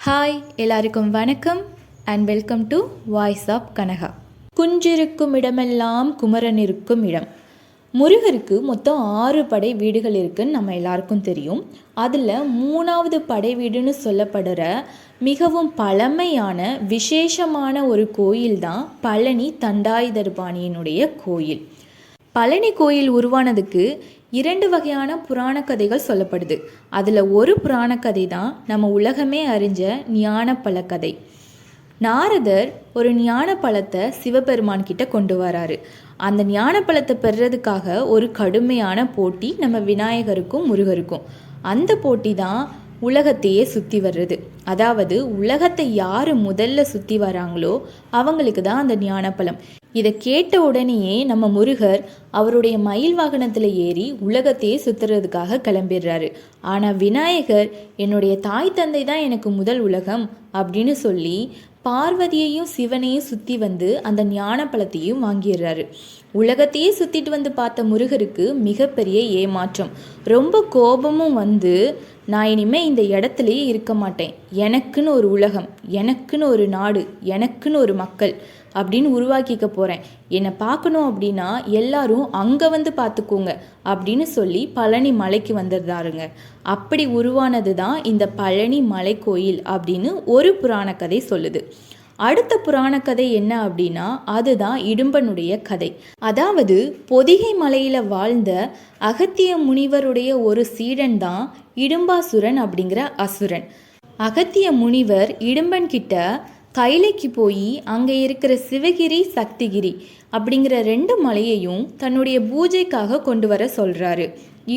Hi, எல்லாருக்கும் வணக்கம் and welcome to voice of Kanaka. குஞ்சிருக்கும் இடமெல்லாம் குமரன் இருக்கும் இடம். முருகருக்கு மொத்தம் 6 படை வீடுகள் இருக்குன்னு நம்ம எல்லாருக்கும் தெரியும். அதில் 3வது படை வீடுன்னு சொல்லப்படுற மிகவும் பழமையான விசேஷமான ஒரு கோயில் தான் பழனி தண்டாயுதபாணியினுடைய கோயில். பழனி கோயில் உருவானதுக்கு 2 வகையான புராண கதைகள் சொல்லப்படுது. அதில் ஒரு புராண கதை தான் நம்ம உலகமே அறிஞ்ச ஞானப்பழ கதை. நாரதர் ஒரு ஞானப்பழத்தை சிவபெருமான் கிட்ட கொண்டு வராரு. அந்த ஞானப்பழத்தை பெறுறதுக்காக ஒரு கடுமையான போட்டி நம்ம விநாயகருக்கும் முருகருக்கும். அந்த போட்டி தான் உலகத்தையே சுற்றி வர்றது. அதாவது உலகத்தை யார் முதல்ல சுற்றி வராங்களோ அவங்களுக்கு தான் அந்த ஞானப்பழம். இதை கேட்ட உடனேயே நம்ம முருகர் அவருடைய மயில் வாகனத்தில் ஏறி உலகத்தையே சுற்றுறதுக்காக கிளம்பிடுறாரு. ஆனால் விநாயகர் என்னுடைய தாய் தந்தை தான் எனக்கு முதல் உலகம் அப்படின்னு சொல்லி பார்வதியையும் சிவனையும் சுற்றி வந்து அந்த ஞானப்பழத்தையும் வாங்கிடுறாரு. உலகத்தையே சுற்றிட்டு வந்து பார்த்த முருகருக்கு மிகப்பெரிய ஏமாற்றம். ரொம்ப கோபமும் வந்து, நான் இனிமேல் இந்த இடத்துலையே இருக்க மாட்டேன், எனக்குன்னு ஒரு உலகம், எனக்குன்னு ஒரு நாடு, எனக்குன்னு ஒரு மக்கள் அப்படின்னு உருவாக்கிக்க போகிறேன். என்னை பார்க்கணும் அப்படின்னா எல்லாரும் அங்கே வந்து பார்த்துக்கோங்க அப்படின்னு சொல்லி பழனி மலைக்கு வந்துடுறாருங்க. அப்படி உருவானது தான் இந்த பழனி மலை கோயில் அப்படின்னு ஒரு புராண கதை சொல்லுது. அடுத்த புராண கதை என்ன அப்படின்னா அதுதான் இடும்பனுடைய கதை. அதாவது பொதிகை மலையில் வாழ்ந்த அகத்திய முனிவருடைய ஒரு சீடன் தான் இடும்பாசுரன் அப்படிங்கிற அசுரன். அகத்திய முனிவர் இடும்பன் கிட்ட கைலைக்கு போய் அங்கே இருக்கிற சிவகிரி சக்திகிரி அப்படிங்கிற 2 மலையையும் தன்னுடைய பூஜைக்காக கொண்டு வர சொல்கிறாரு.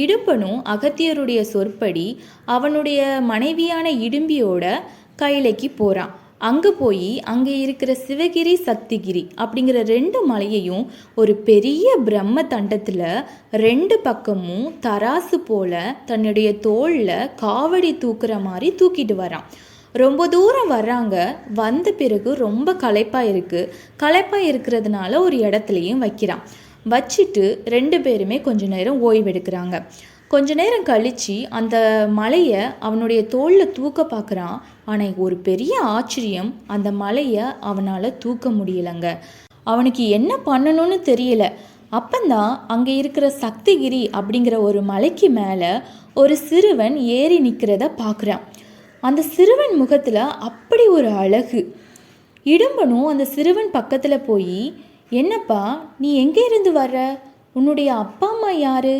இடும்பனும் அகத்தியருடைய சொற்படி அவனுடைய மனைவியான இடும்பியோட கைலைக்கு போகிறான். அங்கே போய் அங்கே இருக்கிற சிவகிரி சக்திகிரி அப்படிங்கிற 2 மலையையும் ஒரு பெரிய பிரம்ம தண்டத்தில் 2 பக்கமும் தராசு போல தன்னுடைய தோளில் காவடி தூக்குற மாதிரி தூக்கிட்டு வரான். ரொம்ப தூரம் வர்றாங்க. வந்த பிறகு ரொம்ப களைப்பாக இருக்கிறதுனால ஒரு இடத்துலையும் வைக்கிறான். வச்சுட்டு 2 பேருமே கொஞ்ச நேரம் ஓய்வெடுக்கிறாங்க. கொஞ்ச நேரம் கழித்து அந்த மலையை அவனுடைய தோளில் தூக்க பார்க்குறான். ஆனால் ஒரு பெரிய ஆச்சரியம், அந்த மலையை அவனால் தூக்க முடியலைங்க. அவனுக்கு என்ன பண்ணணும்னு தெரியல. அப்பந்தான் அங்கே இருக்கிற சக்திகிரி அப்படிங்கிற ஒரு மலைக்கு மேலே ஒரு சிறுவன் ஏறி நிற்கிறத பார்க்குறான். அந்த சிறுவன் முகத்தில் அப்படி ஒரு அழகு. இடும்பனும் அந்த சிறுவன் பக்கத்தில் போய், என்னப்பா நீ எங்கே இருந்து வர்ற, உன்னுடைய அப்பா அம்மா யாரு,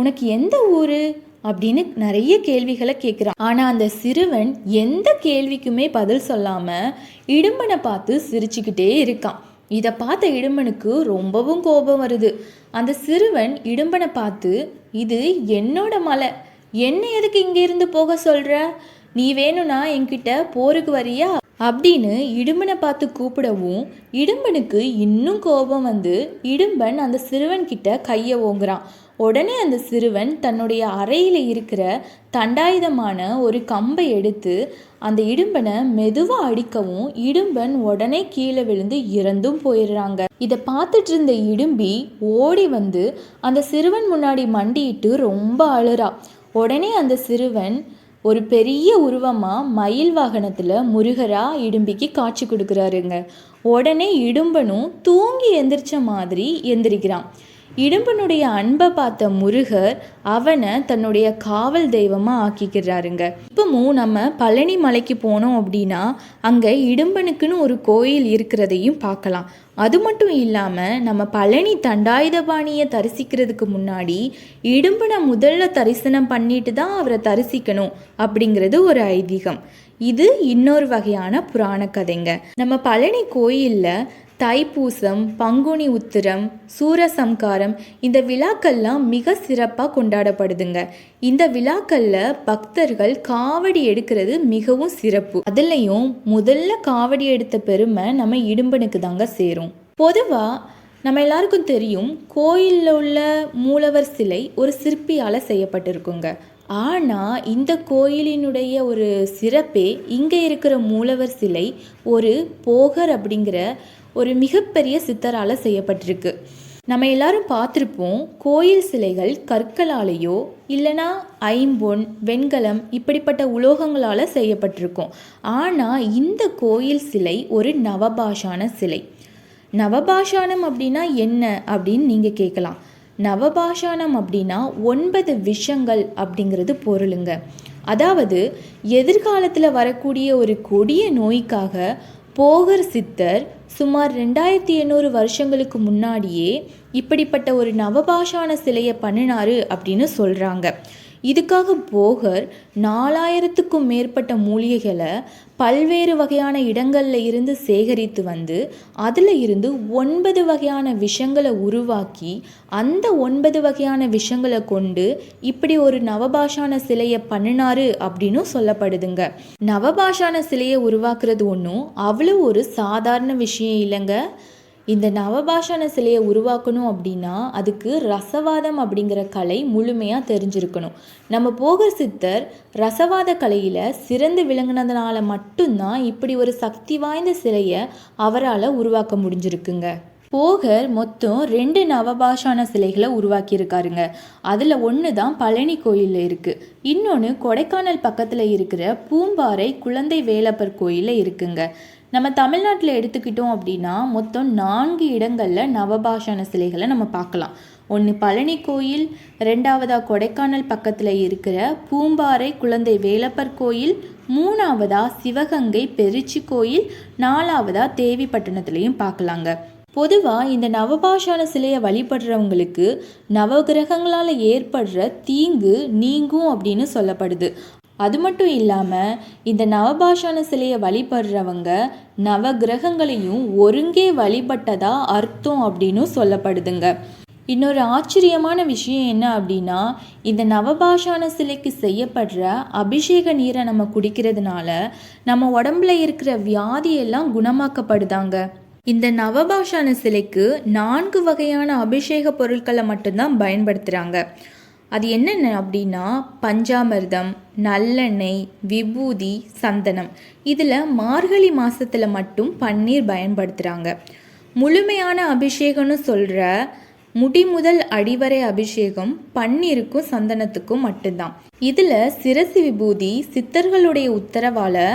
உனக்கு எந்த ஊர் அப்படின்னு நிறைய கேள்விகளை கேட்குறான். ஆனால் அந்த சிறுவன் எந்த கேள்விக்குமே பதில் சொல்லாமல் இடும்பனை பார்த்து சிரிச்சுக்கிட்டே இருக்கான். இதை பார்த்த இடும்பனுக்கு ரொம்பவும் கோபம் வருது. அந்த சிறுவன் இடும்பனை பார்த்து, இது என்னோட மலை, என்ன எதுக்கு இங்கேருந்து போக சொல்கிற, நீ வேணும்னா என்கிட்ட போருக்கு வரியா அப்படின்னு இடும்பனை பார்த்து கூப்பிடவும் இடும்பனுக்கு இன்னும் கோபம் வந்து இடும்பன் அந்த சிறுவன் கிட்ட கையை ஓங்குறான். உடனே அந்த சிறுவன் தன்னுடைய அறையில் இருக்கிற தண்டாயுதமான ஒரு கம்பை எடுத்து அந்த இடும்பனை மெதுவாக அடிக்கவும் இடும்பன் உடனே கீழே விழுந்து இறந்தும் போயிடுறாங்க. இதை பார்த்துட்டு இருந்த இடும்பி ஓடி வந்து அந்த சிறுவன் முன்னாடி மண்டிட்டு ரொம்ப அழுறா. உடனே அந்த சிறுவன் ஒரு பெரிய உருவமாக மயில் வாகனத்தில் முருகரா இடும்பிக்கு காட்சி கொடுக்குறாருங்க. உடனே இடும்பனும் தூங்கி எந்திரிச்ச மாதிரி எந்திரிக்கிறான். இடும்பனுடைய அன்பை பார்த்த முருகர் அவனை தன்னுடைய காவல் தெய்வமாக ஆக்கிக்கிறாருங்க. இப்போவும் நம்ம பழனி மலைக்கு போனோம் அப்படின்னா அங்கே இடும்பனுக்குன்னு ஒரு கோயில் இருக்கிறதையும் பார்க்கலாம். அது மட்டும் இல்லாமல் நம்ம பழனி தண்டாயுதபாணியை தரிசிக்கிறதுக்கு முன்னாடி இடும்பனை முதல்ல தரிசனம் பண்ணிட்டு தான் அவரை தரிசிக்கணும் அப்படிங்கிறது ஒரு ஐதீகம். இது இன்னொரு வகையான புராண கதைங்க. நம்ம பழனி கோயிலில் தைப்பூசம், பங்குனி உத்திரம், சூரசம்காரம் இந்த விழாக்கள்லாம் மிக சிறப்பாக கொண்டாடப்படுதுங்க. இந்த விழாக்களில் பக்தர்கள் காவடி எடுக்கிறது மிகவும் சிறப்பு. அதுலேயும் முதல்ல காவடி எடுத்த பெருமை நம்ம இடும்பனுக்கு தாங்க சேரும். பொதுவாக நம்ம எல்லாருக்கும் தெரியும், கோயிலில் உள்ள மூலவர் சிலை ஒரு சிற்பியால் செய்யப்பட்டிருக்குங்க. ஆனால் இந்த கோயிலினுடைய ஒரு சிறப்பே இங்கே இருக்கிற மூலவர் சிலை ஒரு போகர் அப்படிங்கிற ஒரு மிகப்பெரிய சித்தரால் செய்யப்பட்டிருக்கு. நம்ம எல்லாரும் பார்த்துருப்போம், கோயில் சிலைகள் கற்களாலேயோ இல்லைனா ஐம்பொன், வெண்கலம் இப்படிப்பட்ட உலோகங்களால் செய்யப்பட்டிருக்கும். ஆனால் இந்த கோயில் சிலை ஒரு நவபாஷான சிலை. நவபாஷானம் அப்படின்னா என்ன அப்படின்னு நீங்கள் கேட்கலாம். நவபாஷானம் அப்படின்னா 9 விஷங்கள் அப்படிங்கிறது பொருளுங்க. அதாவது எதிர்காலத்தில் வரக்கூடிய ஒரு கொடிய நோய்க்காக போகர் சித்தர் சுமார் 2800 வருஷங்களுக்கு முன்னாடியே இப்படிப்பட்ட ஒரு நவபாஷான சிலையை பண்ணினாரு அப்படின்னு சொல்கிறாங்க. இதுக்காக போகர் 4000க்கும் மேற்பட்ட மூலிகைகளை பல்வேறு வகையான இடங்களில் இருந்து சேகரித்து வந்து அதில் இருந்து 9 வகையான விஷங்களை உருவாக்கி அந்த 9 வகையான விஷங்களை கொண்டு இப்படி ஒரு நவபாஷான சிலையை பண்ணினாரு அப்படின்னு சொல்லப்படுதுங்க. நவபாஷான சிலையை உருவாக்குறது ஒன்றும் அவ்வளோ ஒரு சாதாரண விஷயம் இல்லைங்க. இந்த நவபாஷான சிலையை உருவாக்கணும் அப்படின்னா அதுக்கு ரசவாதம் அப்படிங்கிற கலை முழுமையாக தெரிஞ்சிருக்கணும். நம்ம போகர் சித்தர் ரசவாத கலையில் சிறந்து விளங்கினதுனால மட்டும்தான் இப்படி ஒரு சக்தி வாய்ந்த சிலையை அவரால் உருவாக்க முடிஞ்சிருக்குங்க. போகர் மொத்தம் 2 நவபாஷான சிலைகளை உருவாக்கியிருக்காருங்க. அதில் ஒன்று தான் பழனி கோயிலில் இருக்குது, இன்னொன்று கொடைக்கானல் பக்கத்தில் இருக்கிற பூம்பாறை குழந்தை வேலப்பர் கோயிலில் இருக்குங்க. நம்ம தமிழ்நாட்டில் எடுத்துக்கிட்டோம் அப்படின்னா மொத்தம் 4 இடங்களில் நவபாஷான சிலைகளை நம்ம பார்க்கலாம். ஒன்று பழனி கோயில், 2வதா கொடைக்கானல் பக்கத்தில் இருக்கிற பூம்பாறை குழந்தை வேலப்பர் கோயில், 3வதா சிவகங்கை பெருச்சி கோயில், 4வதா தேவிப்பட்டினத்துலேயும் பார்க்கலாங்க. பொதுவாக இந்த நவபாஷான சிலையை வழிபடுறவங்களுக்கு நவகிரகங்களால் ஏற்படுற தீங்கு நீங்கும் அப்படின்னு சொல்லப்படுது. அது மட்டும் இல்லாமல் இந்த நவபாஷான சிலையை வழிபடுறவங்க நவகிரகங்களையும் ஒருங்கே வழிபட்டதா அர்த்தம் அப்படின்னு சொல்லப்படுதுங்க. இன்னொரு ஆச்சரியமான விஷயம் என்ன அப்படின்னா, இந்த நவபாஷான சிலைக்கு செய்யப்படுற அபிஷேக நீரை நம்ம குடிக்கிறதுனால நம்ம உடம்புல இருக்கிற வியாதியெல்லாம் குணமாக்கப்படுதாங்க. இந்த நவபாஷான சிலைக்கு 4 வகையான அபிஷேக பொருட்களை மட்டும்தான் பயன்படுத்துகிறாங்க. அது என்னென்ன அப்படின்னா பஞ்சாமிர்தம், நல்லெண்ணெய், விபூதி, சந்தனம். இதில் மார்கழி மாதத்தில் மட்டும் பன்னீர் பயன்படுத்துகிறாங்க. முழுமையான அபிஷேகம்னு சொல்கிற முடி முதல் அடிவரை அபிஷேகம் பன்னீருக்கும் சந்தனத்துக்கும் மட்டும்தான். இதில் சிரசி விபூதி சித்தர்களுடைய உத்தரவால்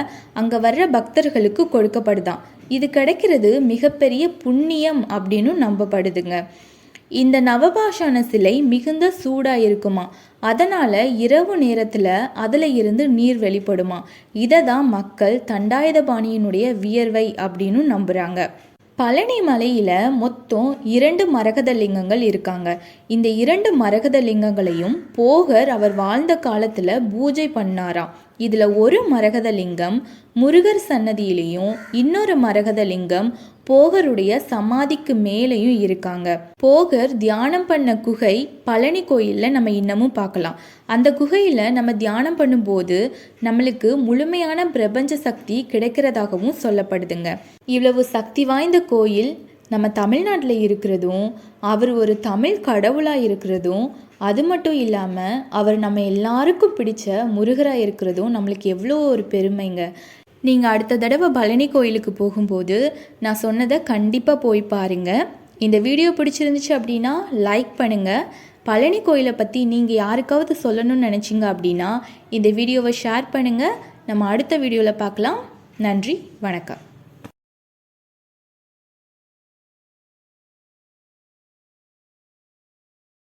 அங்கே வர்ற பக்தர்களுக்கு கொடுக்கப்படுதான். இது கிடைக்கிறது மிகப்பெரிய புண்ணியம் அப்படின்னு நம்பப்படுதுங்க. இந்த நவபாஷான சிலை மிகுந்த சூடாக இருக்குமா, அதனால் இரவு நேரத்தில் அதில் இருந்து நீர் வெளிப்படுமா. இதை தான் மக்கள் தண்டாயுதபாணியினுடைய வியர்வை அப்படின்னு நம்புகிறாங்க. பழனி மலையில் மொத்தம் 2 மரகத லிங்கங்கள் இருக்காங்க. இந்த 2 மரகத லிங்கங்களையும் போகர் அவர் வாழ்ந்த காலத்தில் பூஜை பண்ணாராம். இதில் ஒரு மரகத லிங்கம் முருகர் சன்னதியிலையும் இன்னொரு மரகத லிங்கம் போகருடைய சமாதிக்கு மேலேயும் இருக்காங்க. போகர் தியானம் பண்ண குகை பழனி கோயிலில் நம்ம இன்னமும் பார்க்கலாம். அந்த குகையில் நம்ம தியானம் பண்ணும்போது நம்மளுக்கு முழுமையான பிரபஞ்ச சக்தி கிடைக்கிறதாகவும் சொல்லப்படுதுங்க. இவ்வளவு சக்தி வாய்ந்த கோயில் நம்ம தமிழ்நாட்டில் இருக்கிறதும், அவர் ஒரு தமிழ் கடவுளாக இருக்கிறதும், அது மட்டும் இல்லாமல் அவர் நம்ம எல்லாருக்கும் பிடிச்ச முருகராக இருக்கிறதும் நம்மளுக்கு எவ்வளோ ஒரு பெருமைங்க. நீங்கள் அடுத்த தடவை பழனி கோயிலுக்கு போகும்போது நான் சொன்னதை கண்டிப்பாக போய் பாருங்கள். இந்த வீடியோ பிடிச்சிருந்துச்சு அப்படின்னா லைக் பண்ணுங்கள். பழனி கோயிலை பற்றி நீங்கள் யாருக்காவது சொல்லணும்னு நினச்சிங்க அப்படின்னா இந்த வீடியோவை ஷேர் பண்ணுங்கள். நம்ம அடுத்த வீடியோவில் பார்க்கலாம். நன்றி, வணக்கம்.